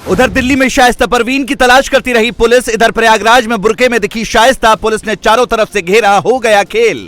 उधर दिल्ली में शाइस्ता परवीन की तलाश करती रही पुलिस। इधर प्रयागराज में बुर्के में दिखी शाइस्ता, पुलिस ने चारों तरफ से घेरा, हो गया खेल।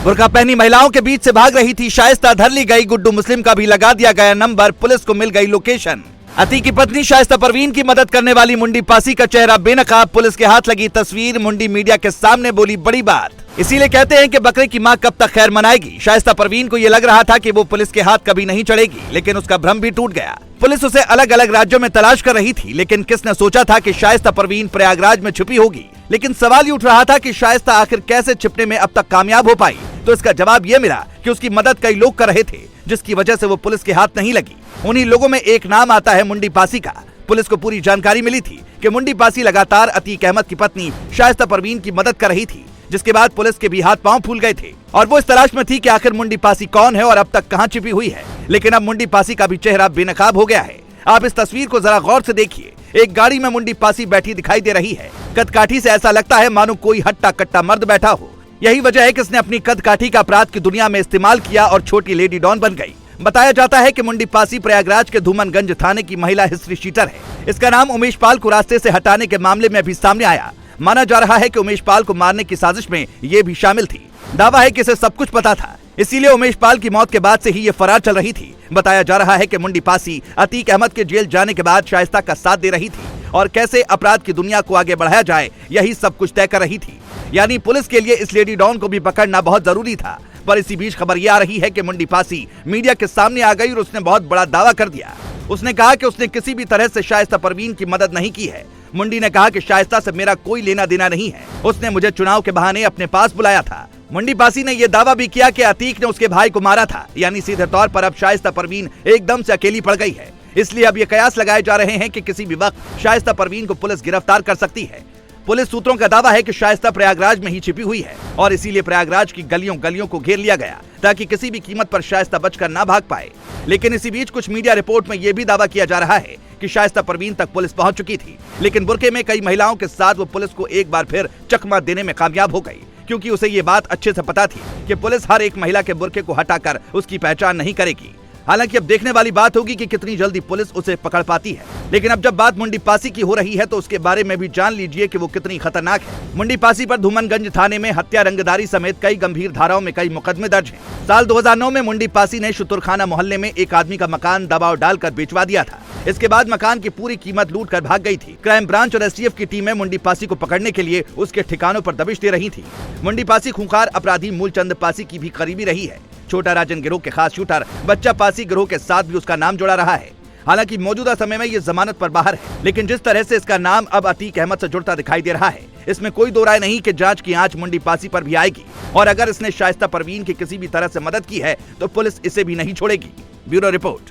बुर्का पहनी महिलाओं के बीच से भाग रही थी शाइस्ता, धर ली गई गुड्डू मुस्लिम का भी लगा दिया गया नंबर, पुलिस को मिल गई लोकेशन। अती की पत्नी शाइस्ता परवीन की मदद करने वाली मुंडी पासी का चेहरा बेनकाब, पुलिस के हाथ लगी तस्वीर, मुंडी मीडिया के सामने बोली बड़ी बात। इसीलिए कहते हैं कि बकरे की मां कब तक खैर मनाएगी। शाइस्ता परवीन को ये लग रहा था कि वो पुलिस के हाथ कभी नहीं चढ़ेगी, लेकिन उसका भ्रम भी टूट गया। पुलिस उसे अलग अलग राज्यों में तलाश कर रही थी, लेकिन किसने सोचा था कि शाइस्ता परवीन प्रयागराज में छुपी होगी। लेकिन सवाल ये उठ रहा था कि शाइस्ता आखिर कैसे छिपने में अब तक कामयाब हो पाई। तो इसका जवाब ये मिला कि उसकी मदद कई लोग कर रहे थे, जिसकी वजह से वो पुलिस के हाथ नहीं लगी। उन्हीं लोगों में एक नाम आता है मुंडी पासी का। पुलिस को पूरी जानकारी मिली थी कि मुंडी पासी लगातार अतीक अहमद की पत्नी शाइस्ता परवीन की मदद कर रही थी, जिसके बाद पुलिस के भी हाथ पांव फूल गए थे और वो इस तलाश में थी कि आखिर मुंडी पासी कौन है और अब तक कहां छिपी हुई है। लेकिन अब मुंडी पासी का भी चेहरा बेनकाब हो गया है। आप इस तस्वीर को जरा गौर से देखिए। एक गाड़ी में मुंडी पासी बैठी दिखाई दे रही है। कदकाठी से ऐसा लगता है मानो कोई हट्टा कट्टा मर्द बैठा हो। यही वजह है कि इसने अपनी कदकाठी का अपराध की दुनिया में इस्तेमाल किया और छोटी लेडी डॉन बन गई। बताया जाता है कि मुंडी पासी प्रयागराज के धूमनगंज थाने की महिला हिस्ट्री शीटर है। इसका नाम उमेश पाल को रास्ते से हटाने के मामले में भी सामने आया। माना जा रहा है कि उमेश पाल को मारने की साजिश में ये भी शामिल थी। दावा है कि इसे सब कुछ पता था, इसीलिए उमेश पाल की मौत के बाद से ही ये फरार चल रही थी। बताया जा रहा है कि मुंडी पासी अतीक अहमद के जेल जाने के बाद शाइस्ता का साथ दे रही थी और कैसे अपराध की दुनिया को आगे बढ़ाया जाए यही सब कुछ तय कर रही थी। यानी पुलिस के लिए इस लेडी डॉन को भी पकड़ना बहुत जरूरी था। पर इसी बीच खबर ये आ रही है कि मुंडी पासी मीडिया के सामने आ गई और उसने बहुत बड़ा दावा कर दिया। उसने कहा कि उसने किसी भी तरह से शाइस्ता परवीन की मदद नहीं की है। मुंडी ने कहा कि शाइस्ता से मेरा कोई लेना देना नहीं है, उसने मुझे चुनाव के बहाने अपने पास बुलाया था। मुंडी पासी ने यह दावा भी किया कि अतीक ने उसके भाई को मारा था। यानी सीधे तौर पर अब शाइस्ता परवीन एकदम से अकेली पड़ गई है। इसलिए अब ये कयास लगाए जा रहे हैं कि किसी भी वक्त शाइस्ता परवीन को पुलिस गिरफ्तार कर सकती है। पुलिस सूत्रों का दावा है कि शाइस्ता प्रयागराज में ही छिपी हुई है और इसीलिए प्रयागराज की गलियों गलियों को घेर लिया गया ताकि किसी भी कीमत पर शाइस्ता बचकर ना भाग पाए। लेकिन इसी बीच कुछ मीडिया रिपोर्ट में यह भी दावा किया जा रहा है कि शाइस्ता परवीन तक पुलिस पहुंच चुकी थी, लेकिन बुर्के में कई महिलाओं के साथ वो पुलिस को एक बार फिर चकमा देने में कामयाब हो गई, क्योंकि उसे ये बात अच्छे से पता थी कि पुलिस हर एक महिला के बुर्के को हटाकर उसकी पहचान नहीं करेगी। हालांकि अब देखने वाली बात होगी कि कितनी जल्दी पुलिस उसे पकड़ पाती है। लेकिन अब जब बात मुंडी पासी की हो रही है तो उसके बारे में भी जान लीजिए कि वो कितनी खतरनाक है। मुंडी पासी पर धूमनगंज थाने में हत्या, रंगदारी समेत कई गंभीर धाराओं में कई मुकदमे दर्ज हैं। साल 2009 में मुंडी पासी ने शुतुरखाना मोहल्ले में एक आदमी का मकान दबाव डालकर बेचवा दिया था। इसके बाद मकान की पूरी कीमत लूट कर भाग गई थी। क्राइम ब्रांच और एसटीएफ की टीमें मुंडी पासी को पकड़ने के लिए उसके ठिकानों पर दबिश दे रही थी। मुंडी पासी खूंखार अपराधी मूलचंद पासी की भी करीबी रही है। छोटा राजन गिरोह के खास शूटर बच्चा पासी गिरोह के साथ भी उसका नाम जुड़ा रहा है। हालांकि मौजूदा समय में ये जमानत पर बाहर है, लेकिन जिस तरह से इसका नाम अब अतीक अहमद से जुड़ता दिखाई दे रहा है, इसमें कोई दो राय नहीं कि जांच की आंच मुंडी पासी पर भी आएगी और अगर इसने शाइस्ता परवीन की किसी भी तरह से मदद की है तो पुलिस इसे भी नहीं छोड़ेगी। Bureau report.